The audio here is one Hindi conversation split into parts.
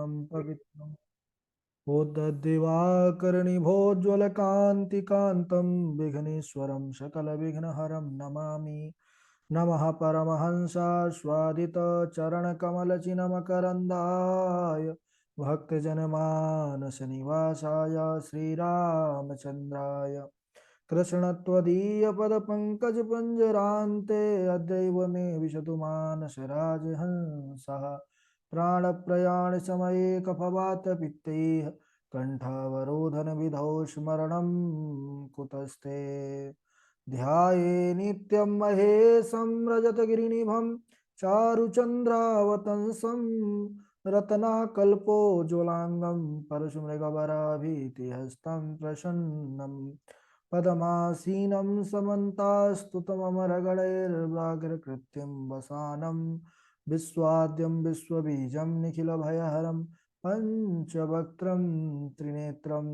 परमं पवित्रम् उद्ददिवाकर्णिभोज्ज्वलकान्तिकान्तं विघ्नेश्वरं सकलविघ्नहरं नमामि। नमः परमहंसास्वादितचरणकमलचिन्मकरन्दाय भक्तजनमानसनिवासाय श्रीरामचन्द्राय कृष्णत्वदीयपदपङ्कजपञ्जरान्ते अद्यैव मे विशतु मानसराजहंसः प्राणप्रयाणसमये कफवातपित्तैः कण्ठावरोधनविधौ स्मरणं कुतस्ते ध्याये नित्यं महेशं रजतगिरिनिभं चारुचन्द्रावतंसं रत्नाकल्पोज्ज्वलाङ्गं परशुमृगवराभीतिहस्तं प्रसन्नम् पदमासीनं समन्तास्तुतममरगणैर्व्याघ्रकृत्यं वसानं विश्वाद्यं विश्वबीजं निखिलभयहरं पञ्चवक्त्रं त्रिनेत्रं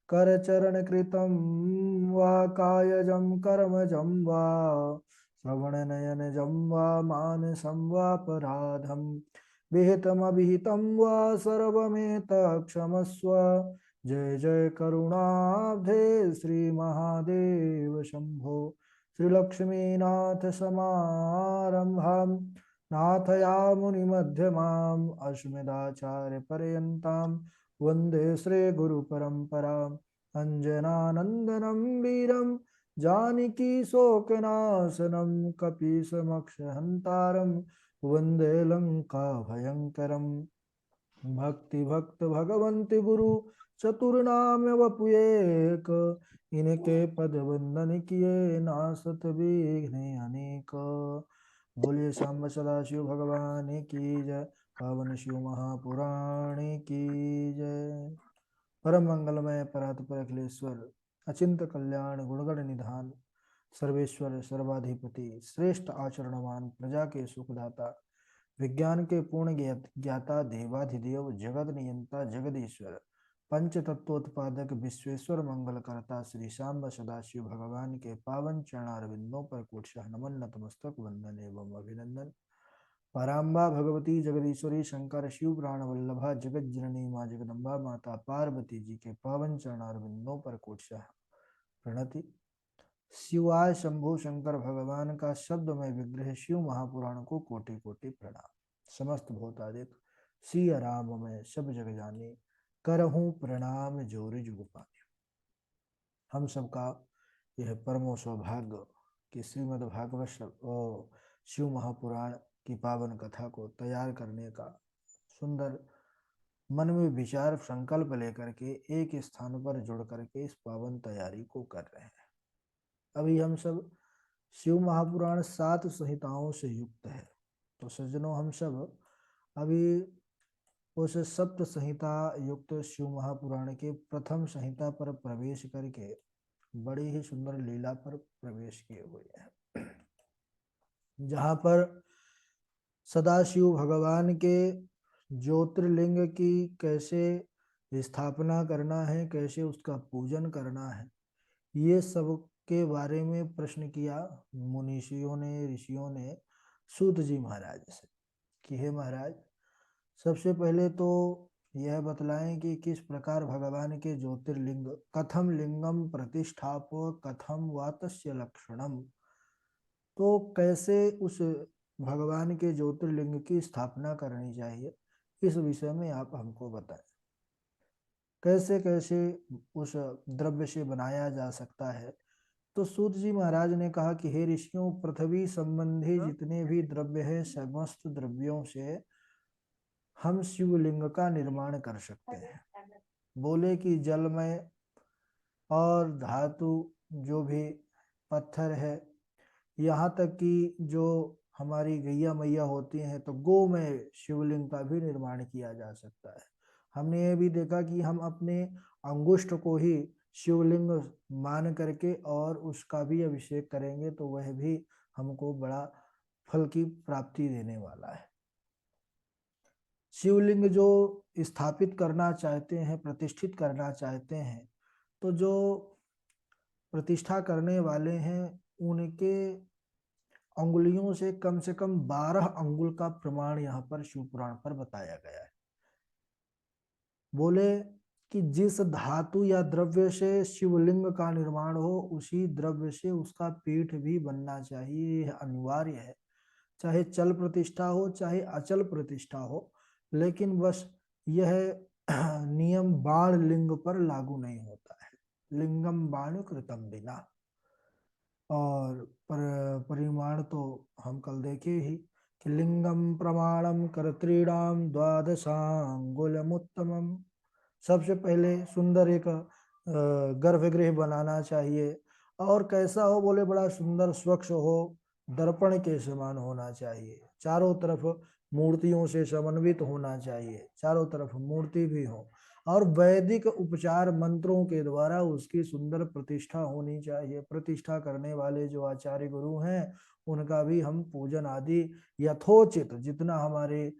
करचरणकृतं वा कायजं कर्मजं वा श्रवणनयनजं वा मानसं वापराधं विहितमभिहितं वा सर्वमेतत्क्षमस्व। जय जय करुणाब्धे श्री महादेव शंभो। श्रीलक्ष्मीनाथ समारंभां नाथयामुनिमध्यमाम् अस्मदाचार्यपर्यन्तां वन्दे श्रीगुरुपरम्पराम्। अञ्जनानन्दनं वीरं जानकी शोकनाशनं कपीशमक्षहन्तारं वन्दे लङ्काभयङ्करम्। भक्ति भक्त भगवंत गुरु चतुर्नाम वपुएक, इनके पद वंदन किए नासत विघ्न अनेक। बोलिए सांब सदाशिव भगवान की जय, पावन शिव महापुराण की जय। परम मंगलमय परात्पर अखिलेश्वर अचिंत कल्याण गुणगण निधान सर्वेश्वर सर्वाधिपति श्रेष्ठ आचरणवान प्रजा के सुखदाता विज्ञान के पूर्ण ज्ञाता देवाधिदेव जगत नियंता जगदीश्वर पंच तत्वोत्पादक विश्वेश्वर मंगल करता श्री सांब सदाशिव भगवान के पावन चरणारविंदों पर कोटशः नमन नतमस्तक वंदन एवं अभिनंदन। पराम्बा भगवती जगदीश्वरी शंकर शिव प्राण वल्लभा जगत जननी माँ जगदम्बा माता पार्वती जी के पावन चरणारविंदों पर कोटशः प्रणति। शिवाय शंभु शंकर भगवान का शब्दमय विग्रह शिव महापुराण को कोटि कोटि प्रणाम। समस्त भूतादिक सिया राम में सब जग जाने करहूं प्रणाम जोर जुग पाने। हम सबका यह परमो सौभाग्य कि श्रीमद् भागवत शिव महापुराण की पावन कथा को तैयार करने का सुंदर मन में विचार संकल्प लेकर के एक स्थान पर जुड़ करके इस पावन तैयारी को कर रहे हैं। अभी हम सब शिव महापुराण 7 संहिताओं से युक्त है। तो सज्जनों, हम सब अभी उस सप्त संहिता युक्त शिव महापुराण के प्रथम संहिता पर प्रवेश करके बड़ी ही सुंदर लीला पर प्रवेश किए हुए हैं, जहाँ पर सदाशिव भगवान के ज्योतिर्लिंग की कैसे स्थापना करना है, कैसे उसका पूजन करना है, ये सब के बारे में प्रश्न किया मुनीषियों ने, ऋषियों ने सूत जी महाराज से कि हे महाराज, सबसे पहले तो यह बतलाएं कि किस प्रकार भगवान के ज्योतिर्लिंग कथम लिंगम प्रतिष्ठाप कथम वातस्य लक्षणम, तो कैसे उस भगवान के ज्योतिर्लिंग की स्थापना करनी चाहिए, इस विषय में आप हमको बताएं। कैसे कैसे उस द्रव्य से बनाया जा सकता है। तो सूत जी महाराज ने कहा कि हे ऋषियों, पृथ्वी संबंधी जितने भी द्रव्य हैं, समस्त द्रव्यों से हम शिवलिंग का निर्माण कर सकते हैं। बोले कि जलमय और धातु जो भी पत्थर है, यहाँ तक कि जो हमारी गैया मैया होती हैं, तो गो में शिवलिंग का भी निर्माण किया जा सकता है। हमने ये भी देखा कि हम अपने अंगुष्ठ को ही शिवलिंग मान करके और उसका भी अभिषेक करेंगे तो वह भी हमको बड़ा फल की प्राप्ति देने वाला है। शिवलिंग जो स्थापित करना चाहते हैं, प्रतिष्ठित करना चाहते हैं, तो जो प्रतिष्ठा करने वाले हैं उनके अंगुलियों से कम 12 अंगुल का प्रमाण यहाँ पर शिव पुराण पर बताया गया है। बोले कि जिस धातु या द्रव्य से शिवलिंग का निर्माण हो उसी द्रव्य से उसका पीठ भी बनना चाहिए, यह अनिवार्य है। चाहे चल प्रतिष्ठा हो चाहे अचल प्रतिष्ठा हो, लेकिन बस यह नियम बाण लिंग पर लागू नहीं होता है। लिंगम बाण कृतम बिना। और परिमाण तो हम कल देखे ही कि लिंगम प्रमाणम कर्तृणाम द्वादशांगुलमुत्तमम। सबसे पहले सुंदर एक गर्भगृह बनाना चाहिए। और कैसा हो, बोले बड़ा सुंदर स्वच्छ हो, दर्पण के समान होना चाहिए, चारों तरफ मूर्तियों से समन्वित होना चाहिए, चारों तरफ मूर्ति भी हो, और वैदिक उपचार मंत्रों के द्वारा उसकी सुंदर प्रतिष्ठा होनी चाहिए। प्रतिष्ठा करने वाले जो आचार्य गुरु हैं उनका भी हम पूजन आदि यथोचित जितना हमारे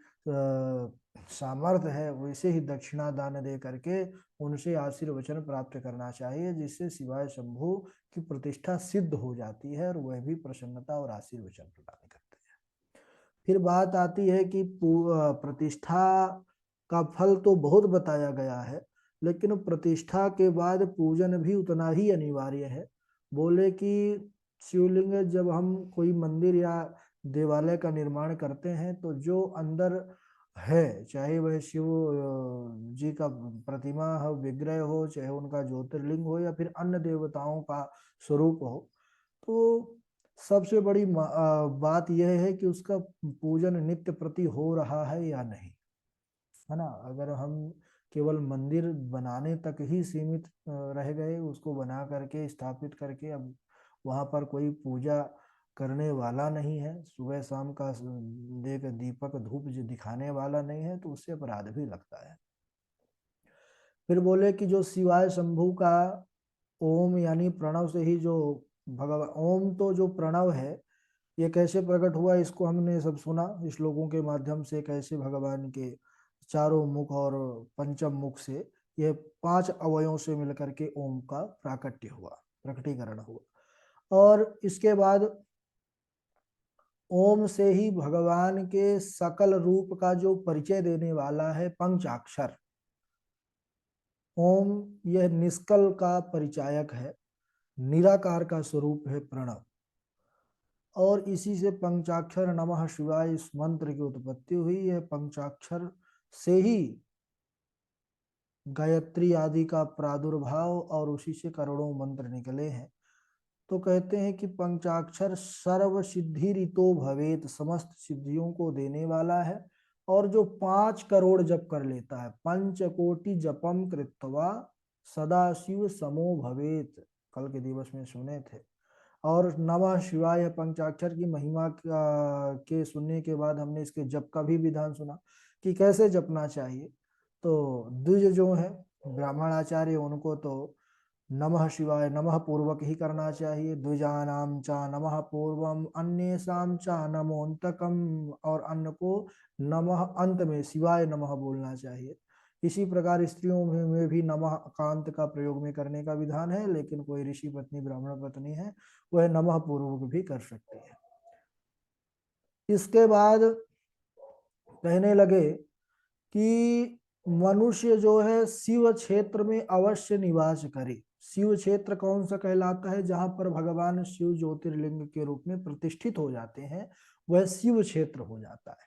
सामर्थ्य है वैसे ही दक्षिणा दान दे करके उनसे आशीर्वचन प्राप्त करना चाहिए, जिससे शिवाय शंभु की प्रतिष्ठा सिद्ध हो जाती है और वह भी प्रसन्नता और आशीर्वचन प्रदान करते हैं। फिर बात आती है कि प्रतिष्ठा का फल तो बहुत बताया गया है, लेकिन प्रतिष्ठा के बाद पूजन भी उतना ही अनिवार्य है। बोले कि शिवलिंग जब हम कोई मंदिर या देवालय का निर्माण करते हैं तो जो अंदर है, चाहे वह शिव जी का प्रतिमा हो, विग्रह हो, चाहे उनका ज्योतिर्लिंग हो या फिर अन्य देवताओं का स्वरूप हो, तो सबसे बड़ी बात यह है कि उसका पूजन नित्य प्रति हो रहा है या नहीं, है ना। अगर हम केवल मंदिर बनाने तक ही सीमित रह गए, उसको बना करके स्थापित करके अब वहां पर कोई पूजा करने वाला नहीं है, सुबह शाम का देख दीपक धूप जो दिखाने वाला नहीं है, तो उससे अपराध भी लगता है। फिर बोले कि जो शिवाय शंभु का ओम यानी प्रणव से ही जो भगवान, ओम तो जो प्रणव है ये कैसे प्रकट हुआ, इसको हमने सब सुना श्लोकों के माध्यम से, कैसे भगवान के चारों मुख और पंचम मुख से यह 5 अवयवों से मिलकर के ओम का प्राकट्य हुआ, प्रकटीकरण हुआ। और इसके बाद ओम से ही भगवान के सकल रूप का जो परिचय देने वाला है पंचाक्षर, ओम यह निष्कल का परिचायक है, निराकार का स्वरूप है प्रणव। और इसी से पंचाक्षर नमः शिवाय इस मंत्र की उत्पत्ति हुई। यह पंचाक्षर से ही गायत्री आदि का प्रादुर्भाव और उसी से करोड़ों मंत्र निकले हैं। तो कहते हैं कि पंचाक्षर सर्व सिद्धि रितो भवेत, समस्त सिद्धियों को देने वाला है। और जो 5 करोड़ जप कर लेता है, पंचकोटि जपम कृत्वा सदाशिव समो भवेत, कल के दिवस में सुने थे। और नमः शिवाय पंचाक्षर की महिमा के सुनने के बाद हमने इसके जप का भी विधान सुना कि कैसे जपना चाहिए। तो द्विज जो है ब्राह्मण आचार्य, उनको तो नमः शिवाय नमः पूर्वक ही करना चाहिए। द्विजानाम चा नमः पूर्वम अन्येषाम चा नमोन्तकम, और अन्य को नमः अंत में शिवाय नमः बोलना चाहिए। इसी प्रकार स्त्रियों में भी नमः कांत का प्रयोग में करने का विधान है, लेकिन कोई ऋषि पत्नी ब्राह्मण पत्नी है वह नमः पूर्वक भी कर सकती है। इसके बाद कहने लगे कि मनुष्य जो है शिव क्षेत्र में अवश्य निवास करे। शिव क्षेत्र कौन सा कहलाता है, जहां पर भगवान शिव ज्योतिर्लिंग के रूप में प्रतिष्ठित हो जाते हैं, वह शिव क्षेत्र हो जाता है।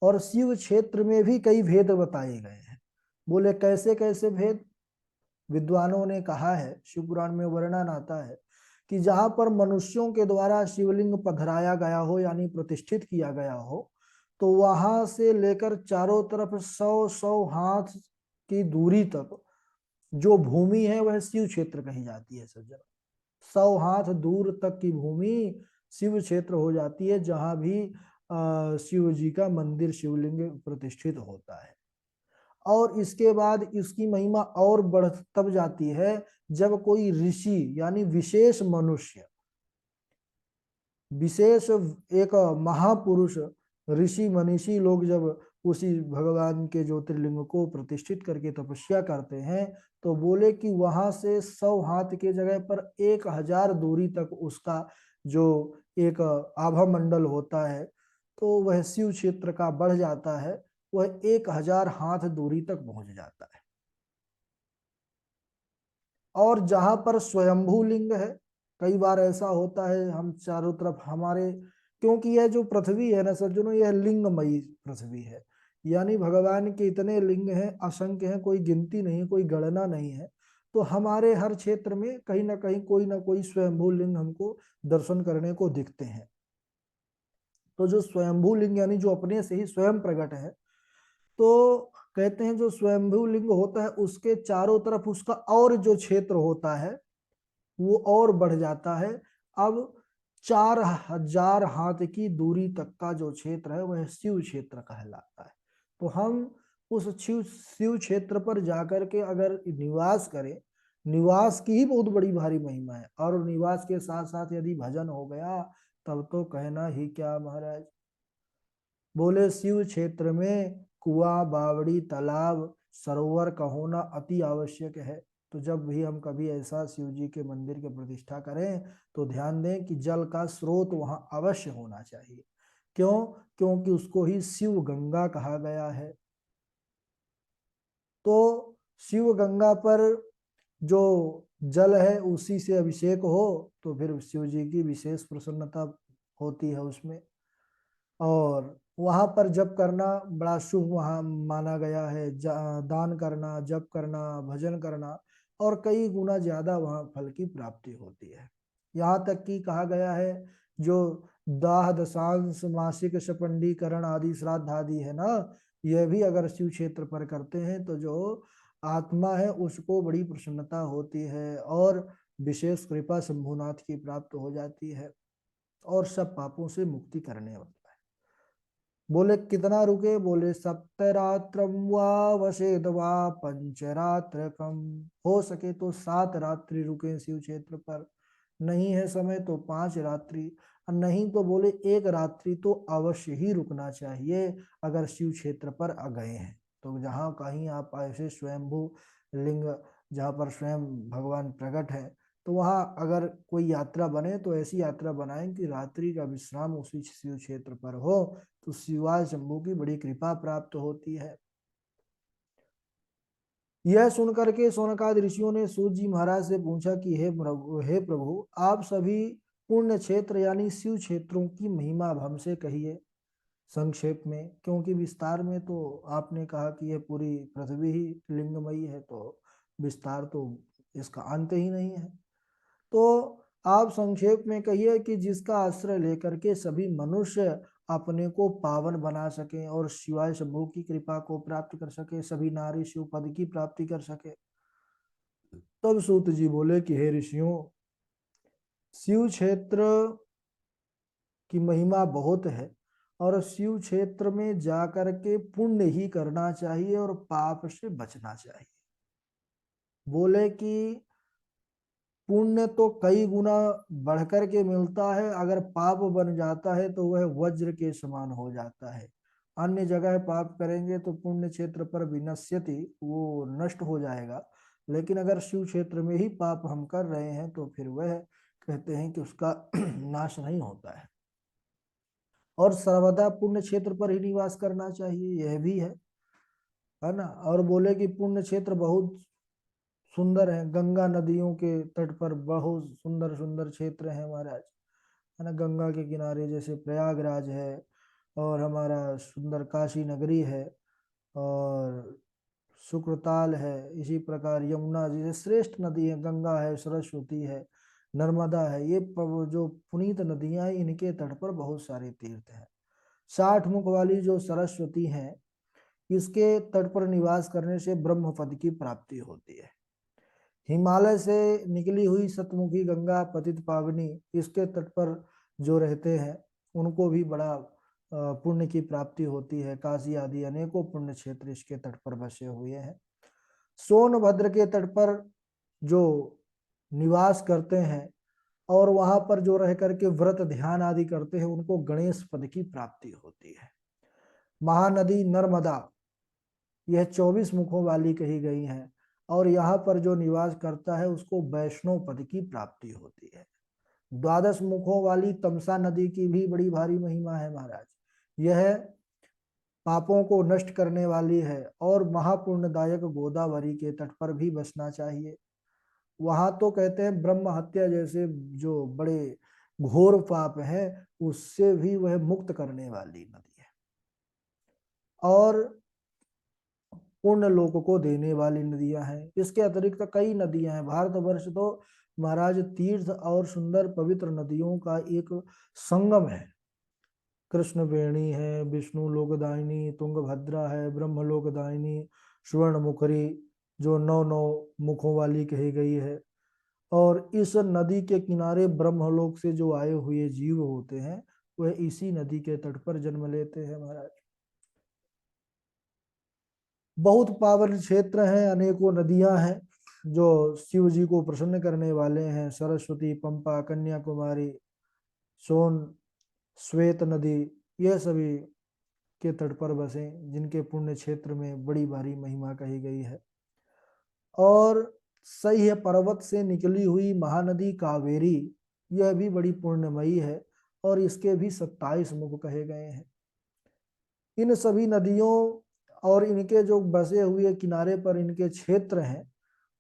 और शिव क्षेत्र में भी कई भेद बताए गए हैं। बोले कैसे कैसे भेद, विद्वानों ने कहा है, शिव पुराण में वर्णन आता है कि जहां पर मनुष्यों के द्वारा शिवलिंग पधराया गया हो यानी प्रतिष्ठित किया गया हो, तो वहां से लेकर चारों तरफ 100-100 हाथ की दूरी तक जो भूमि है वह शिव क्षेत्र कही जाती है सज्जन। 100 हाथ दूर तक की भूमि शिव क्षेत्र हो जाती है, जहां भी शिव जी का मंदिर शिवलिंग प्रतिष्ठित होता है। और इसके बाद इसकी महिमा और बढ़ तब जाती है जब कोई ऋषि यानी विशेष मनुष्य, विशेष एक महापुरुष, ऋषि मनीषी लोग जब उसी भगवान के ज्योतिर्लिंग को प्रतिष्ठित करके तपस्या करते हैं, तो बोले कि वहां से 100 हाथ के जगह पर 1000 दूरी तक उसका जो एक आभा मंडल होता है, तो वह शिव क्षेत्र का बढ़ जाता है, वह 1000 हाथ दूरी तक पहुंच जाता है। और जहां पर स्वयंभू लिंग है, कई बार ऐसा होता है हम चारों तरफ हमारे, क्योंकि यह जो पृथ्वी है ना सज्जनों, यह लिंगमयी पृथ्वी है, यानी भगवान के इतने लिंग हैं, असंख्य हैं, कोई गिनती नहीं, कोई गणना नहीं है। तो हमारे हर क्षेत्र में कहीं ना कोई स्वयंभू लिंग हमको दर्शन करने को दिखते हैं। तो जो स्वयंभू लिंग यानी जो अपने से ही स्वयं प्रकट है, तो कहते हैं जो स्वयंभू लिंग होता है उसके चारों तरफ उसका और जो क्षेत्र होता है वो और बढ़ जाता है। अब 4,000 हाथ की दूरी तक का जो क्षेत्र है वह शिव क्षेत्र कहलाता है। तो हम उस शिव शिव क्षेत्र पर जाकर के अगर निवास करें, निवास की ही बहुत बड़ी भारी महिमा है, और निवास के साथ साथ यदि भजन हो गया तब तो कहना ही क्या महाराज। बोले शिव क्षेत्र में कुआं, बावड़ी, तालाब, सरोवर का होना अति आवश्यक है। तो जब भी हम कभी ऐसा शिव जी के मंदिर की प्रतिष्ठा करें तो ध्यान दें कि जल का स्रोत वहां अवश्य होना चाहिए। क्यों? क्योंकि उसको ही शिव गंगा कहा गया है। तो शिव गंगा पर जो जल है उसी से अभिषेक हो तो फिर शिव जी की विशेष प्रसन्नता होती है उसमें। और वहां पर जप करना बड़ा शुभ वहां माना गया है। दान करना, जप करना, भजन करना, और कई गुना ज्यादा वहां फल की प्राप्ति होती है। यहाँ तक कि कहा गया है जो दाह, दशांश, मासिक शपंडीकरण आदि श्राद्ध आदि है ना, यह भी अगर शिव क्षेत्र पर करते हैं तो जो आत्मा है उसको बड़ी प्रसन्नता होती है और विशेष कृपा शंभुनाथ की प्राप्त हो जाती है और सब पापों से मुक्ति करने वाला। बोले कितना रुके? बोले सप्तरात्रम वा वसेद वा पंचरात्रकम। हो सके तो 7 रात्रि रुके शिव क्षेत्र पर, नहीं है समय तो 5 रात्रि, और नहीं तो बोले 1 रात्रि तो अवश्य ही रुकना चाहिए अगर शिव क्षेत्र पर आ गए हैं। तो जहाँ कहीं आप ऐसे स्वयंभू लिंग जहाँ पर स्वयं भगवान प्रकट है, तो वहाँ अगर कोई यात्रा बने तो ऐसी यात्रा बनाएं कि रात्रि का विश्राम उसी शिव क्षेत्र पर हो, तो शिवाय शंभू की बड़ी कृपा प्राप्त होती है। यह सुनकर के शौनकाद ऋषियों ने सूत जी महाराज से पूछा कि हे प्रभु, आप सभी पुण्य क्षेत्र यानी शिव क्षेत्रों की महिमा अब हमसे कहिए संक्षेप में, क्योंकि विस्तार में तो आपने कहा कि यह पूरी पृथ्वी ही लिंगमयी है, तो विस्तार तो इसका अंत ही नहीं है। तो आप संक्षेप में कहिए कि जिसका आश्रय लेकर के सभी मनुष्य अपने को पावन बना सके और शिवाय शंभु की कृपा को प्राप्त कर सके, सभी नारी शिव पद की प्राप्ति कर सके। तब सूत जी बोले कि हे ऋषियों, शिव क्षेत्र की महिमा बहुत है और शिव क्षेत्र में जाकर के पुण्य ही करना चाहिए और पाप से बचना चाहिए। बोले कि पुण्य तो कई गुना बढ़कर के मिलता है, अगर पाप बन जाता है तो वह वज्र के समान हो जाता है। अन्य जगह पाप करेंगे तो पुण्य क्षेत्र पर विनश्यति, वो नष्ट हो जाएगा, लेकिन अगर शिव क्षेत्र में ही पाप हम कर रहे हैं तो फिर वह कहते हैं कि उसका नाश नहीं होता है। और सर्वदा पुण्य क्षेत्र पर ही निवास करना चाहिए, यह भी है ना। और बोले कि पुण्य क्षेत्र बहुत सुंदर है, गंगा नदियों के तट पर बहुत सुंदर सुंदर क्षेत्र है महाराज, है ना। गंगा के किनारे जैसे प्रयागराज है, और हमारा सुंदर काशी नगरी है, और शुक्रताल है, इसी प्रकार यमुना जैसे श्रेष्ठ नदी है, गंगा है, सरस्वती है, नर्मदा है, ये जो पुनीत नदियां हैं इनके तट पर बहुत सारे तीर्थ हैं। 60 मुख वाली जो सरस्वती है, इसके तट पर निवास करने से ब्रह्म पद की प्राप्ति होती है। हिमालय से निकली हुई सतमुखी गंगा पतित पावनी, इसके तट पर जो रहते हैं उनको भी बड़ा पुण्य की प्राप्ति होती है। काशी आदि अनेकों पुण्य क्षेत्र इसके तट पर बसे हुए हैं। सोनभद्र के तट पर जो निवास करते हैं और वहां पर जो रह करके व्रत ध्यान आदि करते हैं उनको गणेश पद की प्राप्ति होती है। महानदी नर्मदा, यह 24 मुखों वाली कही गई है, और यहाँ पर जो निवास करता है उसको वैष्णव पद की प्राप्ति होती है। 12 मुखों वाली तमसा नदी की भी बड़ी भारी महिमा है महाराज। यह पापों को नष्ट करने वाली है और महापुण्यदायक गोदावरी के तट पर भी बसना चाहिए। वहां तो कहते हैं ब्रह्म हत्या जैसे जो बड़े घोर पाप है उससे भी वह मुक्त करने वाली नदी है, और पुण्य लोक को देने वाली नदियां हैं। इसके अतिरिक्त कई नदियां हैं। भारतवर्ष तो महाराज तीर्थ और सुंदर पवित्र नदियों का एक संगम है। कृष्ण वेणी है, विष्णु लोकदायिनी, तुंगभद्रा है, ब्रह्म लोकदायिनी, स्वर्ण मुखरी जो नौ नौ मुखों वाली कही गई है। और इस नदी के किनारे ब्रह्मलोक से जो आए हुए जीव होते हैं वह इसी नदी के तट पर जन्म लेते हैं महाराज। बहुत पावन क्षेत्र हैं, अनेकों नदियां हैं जो शिव जी को प्रसन्न करने वाले हैं। सरस्वती, पंपा, कन्याकुमारी, सोन, श्वेत नदी, यह सभी के तट पर बसे, जिनके पुण्य क्षेत्र में बड़ी भारी महिमा कही गई है। और सह्य पर्वत से निकली हुई महानदी कावेरी, यह भी बड़ी पुण्यमयी है और इसके भी 27 मुख कहे गए हैं। इन सभी नदियों और इनके जो बसे हुए किनारे पर इनके क्षेत्र हैं,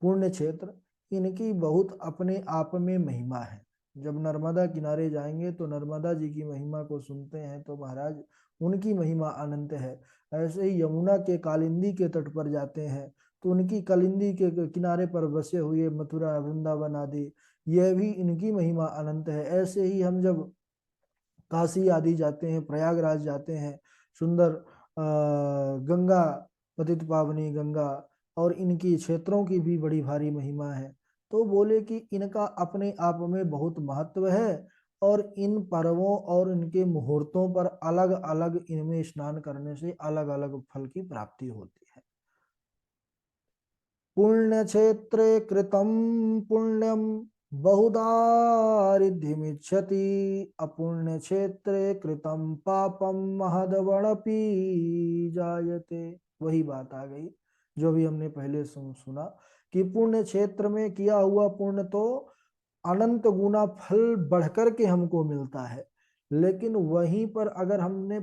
पुण्य क्षेत्र, इनकी बहुत अपने आप में महिमा है। जब नर्मदा किनारे जाएंगे तो नर्मदा जी की महिमा को सुनते हैं तो महाराज उनकी महिमा अनंत है। ऐसे ही यमुना के कालिंदी के तट पर जाते हैं तो उनकी कालिंदी के किनारे पर बसे हुए मथुरा, वृंदावन आदि, यह भी इनकी महिमा अनंत है। ऐसे ही हम जब काशी आदि जाते हैं, प्रयागराज जाते हैं, सुंदर गंगा, पतित पावनी गंगा, और इनकी क्षेत्रों की भी बड़ी भारी महिमा है। तो बोले कि इनका अपने आप में बहुत महत्व है और इन पर्वों और इनके मुहूर्तों पर अलग अलग इनमें स्नान करने से अलग अलग फल की प्राप्ति होती है। पुण्य क्षेत्रे कृतं पुण्यम बहुदारिध्यमिच्छति, अपुण्य क्षेत्रे कृतं पापम महदवणपि जायते। वही बात आ गई जो भी हमने पहले सुना कि पुण्य क्षेत्र में किया हुआ पुण्य तो अनंत गुना फल बढ़कर के हमको मिलता है, लेकिन वहीं पर अगर हमने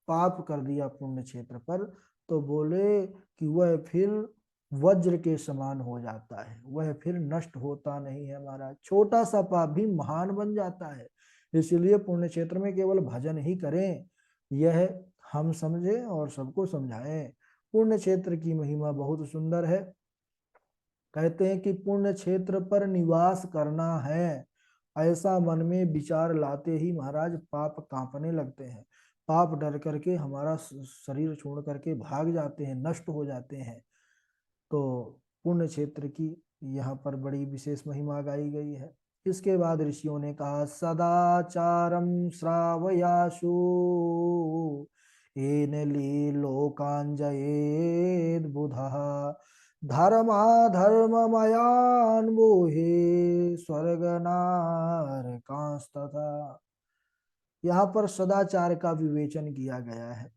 पाप कर दिया पुण्य क्षेत्र पर तो बोले कि वह फिर वज्र के समान हो जाता है, वह फिर नष्ट होता नहीं है महाराज। छोटा सा पाप भी महान बन जाता है। इसलिए पुण्य क्षेत्र में केवल भजन ही करें, यह हम समझें और सबको समझाएं। पुण्य क्षेत्र की महिमा बहुत सुंदर है। कहते हैं कि पुण्य क्षेत्र पर निवास करना है, ऐसा मन में विचार लाते ही महाराज पाप कांपने लगते हैं। पाप डर करके हमारा शरीर छोड़ करके भाग जाते हैं, नष्ट हो जाते हैं। तो पुण्य क्षेत्र की यहाँ पर बड़ी विशेष महिमा गाई गई है। इसके बाद ऋषियों ने कहा सदाचारम श्रावयाशु येन लोकांजयेद बुधः धर्माधर्ममयान् मोहे स्वर्ग नरकांस्तथा। यहाँ पर सदाचार का विवेचन किया गया है।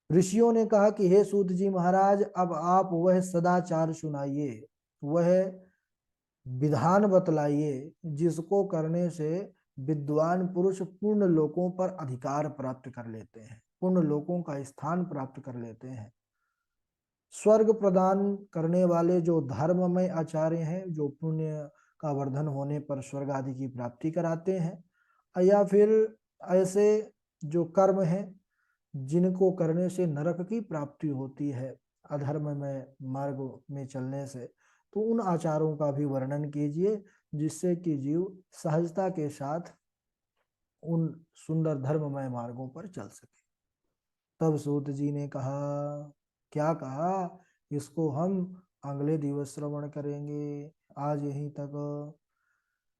ऋषियों ने कहा कि हे सूत जी महाराज, अब आप वह सदाचार सुनाइए, वह विधान बतलाइए जिसको करने से विद्वान पुरुष पूर्ण लोकों पर अधिकार प्राप्त कर लेते हैं, पूर्ण लोकों का स्थान प्राप्त कर लेते हैं। स्वर्ग प्रदान करने वाले जो धर्ममय आचार्य हैं, जो पुण्य का वर्धन होने पर स्वर्ग आदि की प्राप्ति कराते हैं, या फिर ऐसे जो कर्म हैं जिनको करने से नरक की प्राप्ति होती है अधर्म में मार्ग में चलने से, तो उन आचारों का भी वर्णन कीजिए जिससे कि जीव सहजता के साथ उन सुंदर धर्ममय मार्गों पर चल सके। तब सूत जी ने कहा, क्या कहा, इसको हम अगले दिवस श्रवण करेंगे, आज यहीं तक।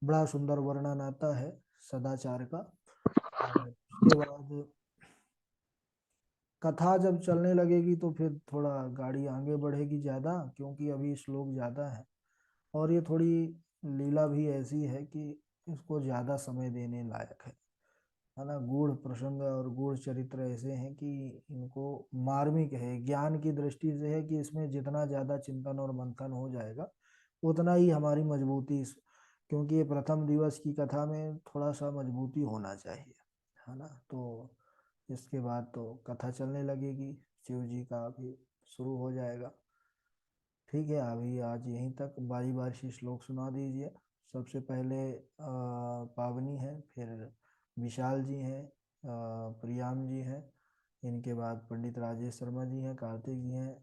बड़ा सुंदर वर्णन आता है सदाचार का। और उसके बाद कथा जब चलने लगेगी तो फिर थोड़ा गाड़ी आगे बढ़ेगी ज़्यादा, क्योंकि अभी श्लोक ज़्यादा है और ये थोड़ी लीला भी ऐसी है कि इसको ज़्यादा समय देने लायक है ना। गूढ़ प्रसंग और गूढ़ चरित्र ऐसे हैं कि इनको मार्मिक है, ज्ञान की दृष्टि से है कि इसमें जितना ज़्यादा चिंतन और मंथन हो जाएगा उतना ही हमारी मजबूती, क्योंकि ये प्रथम दिवस की कथा में थोड़ा सा मजबूती होना चाहिए, है ना। तो इसके बाद तो कथा चलने लगेगी, शिव जी का भी शुरू हो जाएगा। ठीक है, अभी आज यहीं तक, बारी बारी से श्लोक सुना दीजिए। सबसे पहले पावनी है, फिर विशाल जी हैं, प्रियाम जी हैं, इनके बाद पंडित राजेश शर्मा जी हैं, कार्तिक जी हैं,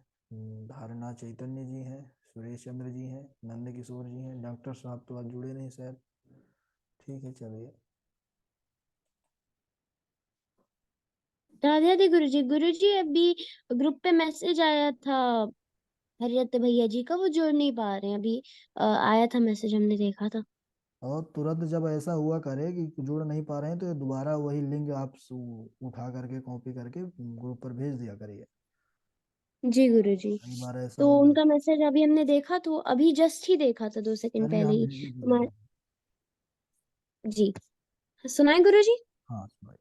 धारणा चैतन्य जी हैं, सुरेश चंद्र जी हैं, नंद किशोर जी हैं, डॉक्टर साहब तो आज जुड़े नहीं शायद। ठीक है, चलिए। राधे राधे गुरु जी अभी ग्रुप पे मैसेज आया था हरियत भैया जी का, वो जोड़ नहीं पा रहे हैं अभी। आया था मैसेज, हमने देखा था। और तुरंत जब ऐसा हुआ करे कि जुड़ नहीं पा रहे हैं, तो ये दोबारा वही लिंक आप उठा करके कॉपी करके ग्रुप पर भेज दिया करिए। जी गुरु जी। कई बार ऐसा तो हो उनका जाता मैसेज अभी हमने देखा, तो अभी जस्ट ही देखा था, 2 सेकंड है। चलिए, पहले हम ही भेज दे रहे हमारे। हैं। जी, सुनाए गुरु जी। हाँ सुनाइए।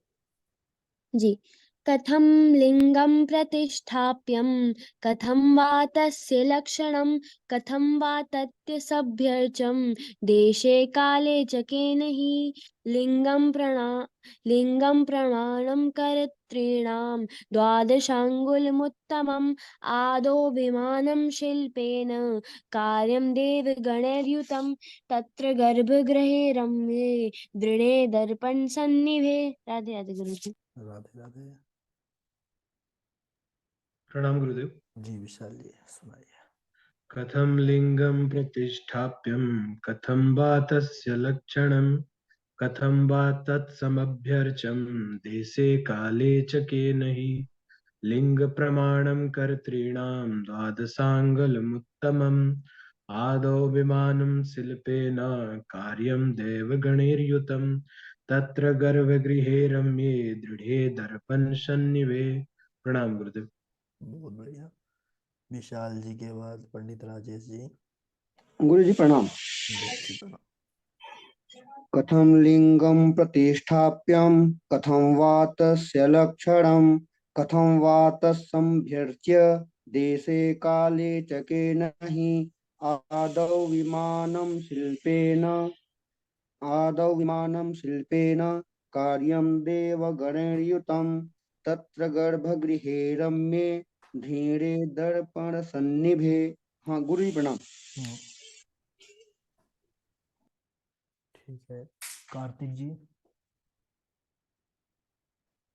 जी। कथं लिंगं प्रतिष्ठाप्यं, कथं वा तस्य लक्षणं, कथं वा तत्सभ्यर्चं, देशे काले च केन हि लिंगं प्रणा लिंगं प्रमाणं कर्तॄणां द्वादशाङ्गुलमुत्तमम् आदौ विमानं शिल्पेन कार्यं देवगणैर्युतं तत्र गर्भगृहे रम्ये दृढे दर्पण सन्निभे। राधे राधे गुरु जी। राधे राधे। प्रणाम गुरुदेव। जी विशाल जी सुनाइए। कथं लिंगं प्रतिष्ठाप्यं, कथं वा तस्य लक्षणं, कथं वा तत्समभ्यर्चं, देशे काले च केन हि लिङ्गप्रमाणं कर्तॄणां द्वादशाङ्गुलमुत्तमम् आदौ विमानं शिल्पेन कार्यं देवगणैर्युतं तत्र गर्भगृहे रम्ये दृढे दर्पणसन्निभे। प्रणाम गुरुदेव। बहुत बढ़िया। विशाल जी के बाद पंडित राजेश जी। गुरु जी प्रणाम। जय सीताराम। कथं लिंगं प्रतिष्ठाप्यं, कथं वा तस्य लक्षणं, कथं वा तत्सम्भ्यर्च्य, देशे काले च केन हि आदौ विमानं शिल्पेन कार्यं देवगणैर्युतं तत्र गर्भगृहे रम्ये धीरे दर्पणसन्निभे। हाँ गुरु जी प्रणाम। हम्म, ठीक है। कार्तिक जी।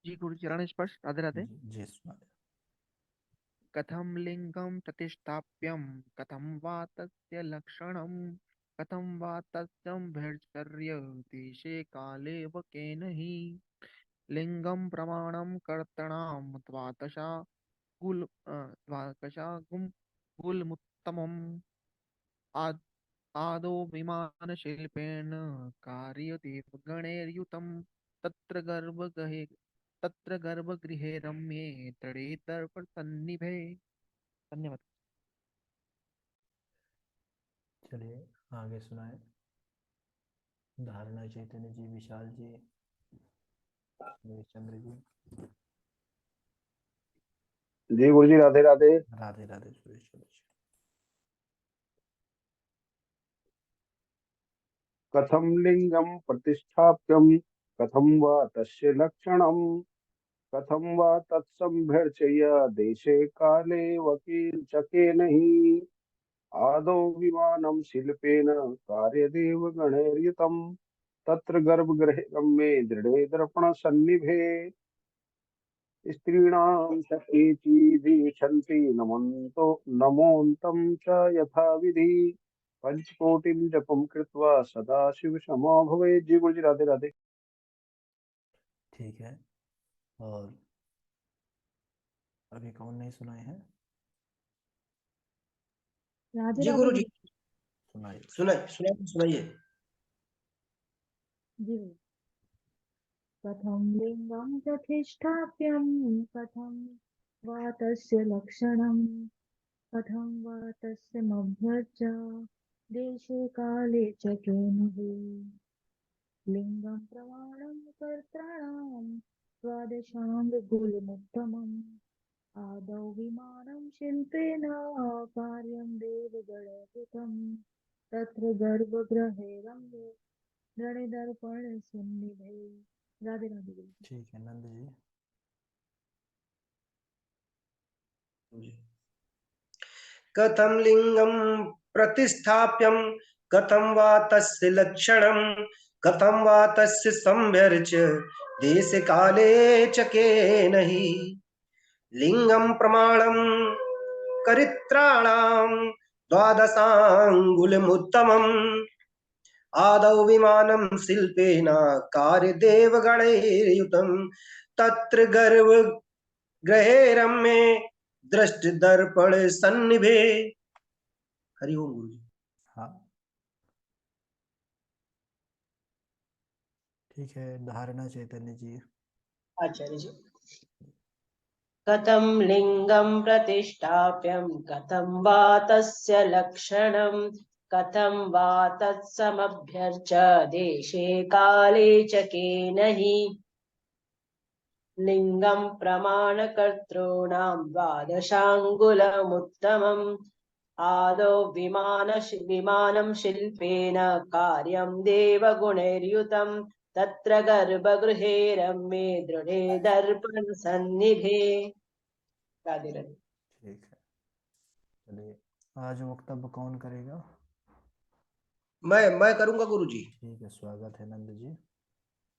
जी गुरु चरण स्पर्श। राधे राधे। जी सुनाइए। कथं लिंगं प्रतिष्ठाप्यं, कथं वा तस्य लक्षणं, कथं वा तत्संभर्चर्य, देशे काले व केन हि लिंगं प्रमाणं कर्तॄणां द्वादशाङ्गुलमुत्तमम् आद् आदौ विमानशिल्पेन कार्यदेव गणैर्युतं तत्र गर्भगृहे तत्र गर्भगृहे रम्ये तड़े दर्पण सन्निभे। धन्यवाद। चलिए आगे सुनाए। धारणा चैतन्य जी, विशाल जी, चंद्र जी। जय गुरु जी। राधे राधे। राधे राधे सुरेश चंद्र जी। कथं लिंगं प्रतिष्ठाप्यं, कथं वा तस्य लक्षणं, कथं वा तत्सम्भर्चय, देशे काले वकीलचकेन हि आदौ विमानं शिल्पेन कार्यदेव गणैर्युतं तत्र गर्भगृहे रम्ये दृढे दर्पणसन्निभे स्त्रीणां च केचिदीक्षन्ति नमोऽन्तं च यथाविधि पंचकोटिं जपं कृत्वा सदा शिव समो भवेत्। जी गुरु जी राधे राधे। ठीक है। और अभी कौन नहीं सुनाए हैं? राधे जी राधे गुरु जी। गुरु सुनाइए। सुनाइए। जी। कथं लिंगं प्रतिष्ठाप्यं, कथं वा तस्य लक्षणं, कथं वा तस्य मभ्यर्च, देशे काले च केनहि लिंगं प्रमाणं कर्तॄणां द्वादशाङ्गुलमुत्तमम् आदौ विमानं शिल्पेन कार्यं देवगणकृतं तत्र गर्भगृहे रम्ये रणदर्पण सन्निभे। राधे राधे गुरु जी। ठीक है, नंद जी। कथं लिंगं प्रतिस्थाप्यं कथं वा तस्य लक्षणं कथं वा तस्य संभर्च देश काले च केन हि लिंगं प्रमाणं करित्राणां द्वादशाङ्गुलमुत्तमम् आदौ विमानं शिल्पेन कार्यदेवगणैर्युतं तत्र गर्भगृहे दृष्टिदर्पण सन्निभे। हरि ओम गुरु जी। हाँ ठीक है, धारणा चैतन्य जी। आचार्य जी। कथं लिंगं प्रतिष्ठाप्यं कथं वा तस्य लक्षणं कथं वा तत्समभ्यर्च देशे काले च केन हि लिंगं प्रमाणकर्तॄणां द्वादशाङ्गुलमुत्तमम् आदौ विमानं शिल्पेन कार्यं देवगुणैर्युतं तत्र गर्भगृहे रम्ये दृढे दर्पण सन्निभे। राधे राधे। ठीक है, चलिए आज वक्तव्य कौन करेगा? मैं करूंगा गुरु जी। ठीक है, स्वागत है नंद जी।